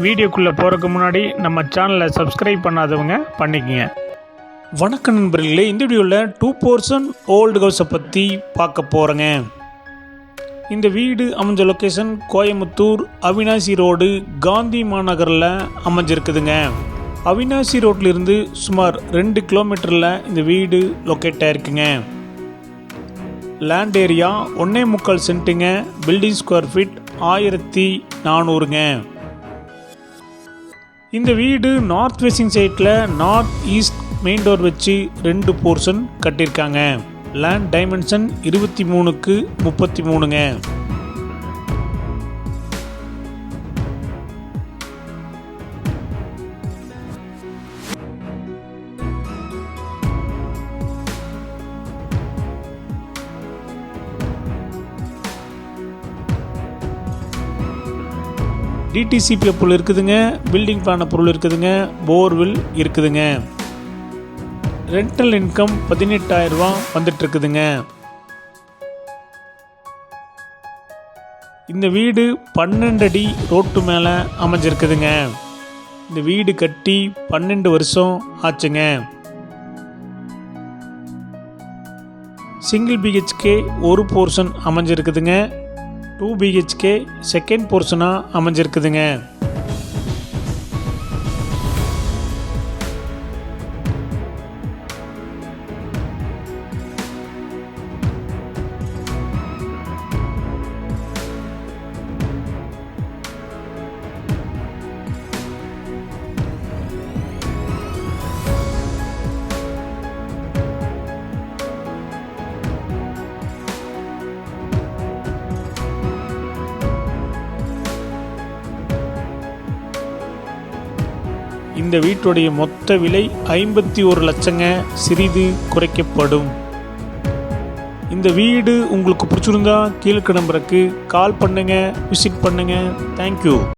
வீடியோக்குள்ளே போகிறதுக்கு முன்னாடி நம்ம சேனலை சப்ஸ்கிரைப் பண்ணாதவங்க பண்ணிக்கங்க. வணக்கம் நண்பர்களே, இந்த வீடியோவில் 2 போர்ஷன் ஓல்டு ஹவுஸை பற்றி பார்க்க போகிறேங்க. இந்த வீடு அமைஞ்ச லொக்கேஷன் கோயம்புத்தூர் அவினாசி ரோடு காந்தி மாநகரில் அமைஞ்சிருக்குதுங்க. அவினாசி ரோட்லேருந்து சுமார் 2 கிலோமீட்டரில் இந்த வீடு லொக்கேட் ஆகிருக்குங்க. லேண்ட் ஏரியா 1.25 சென்ட்டுங்க. பில்டிங் ஸ்கொயர் ஃபீட் 1400ங்க. இந்த வீடு நார்த் வெஸ்டிங் சைட்டில் நார்த் ஈஸ்ட் மெயின் டோர் வச்சு 2 போர்ஷன் கட்டியிருக்காங்க. Land dimension 23x33ங்க. டிடிசிபி பொருள் இருக்குதுங்க. பில்டிங் பிளான பொருள் இருக்குதுங்க. போர்வில் இருக்குதுங்க. ரெண்டல் இன்கம் 18,000 ரூபா வந்துட்டு இருக்குதுங்க. இந்த வீடு 12 அடி ரோட்டு மேலே அமைஞ்சிருக்குதுங்க. இந்த வீடு கட்டி 12 வருஷம் ஆச்சுங்க. சிங்கிள் பிஹெச்கே ஒரு போர்ஷன் அமைஞ்சிருக்குதுங்க. 2 பிஹெச்கே செகண்ட் போர்ஷனாக அமைஞ்சிருக்குதுங்க. இந்த வீட்டுடைய மொத்த விலை 51 லட்சங்க. சிறிது குறைக்கப்படும். இந்த வீடு உங்களுக்கு பிடிச்சிருந்தா கீழே நம்பருக்கு கால் பண்ணுங்க, விசிட் பண்ணுங்க. தேங்க்யூ.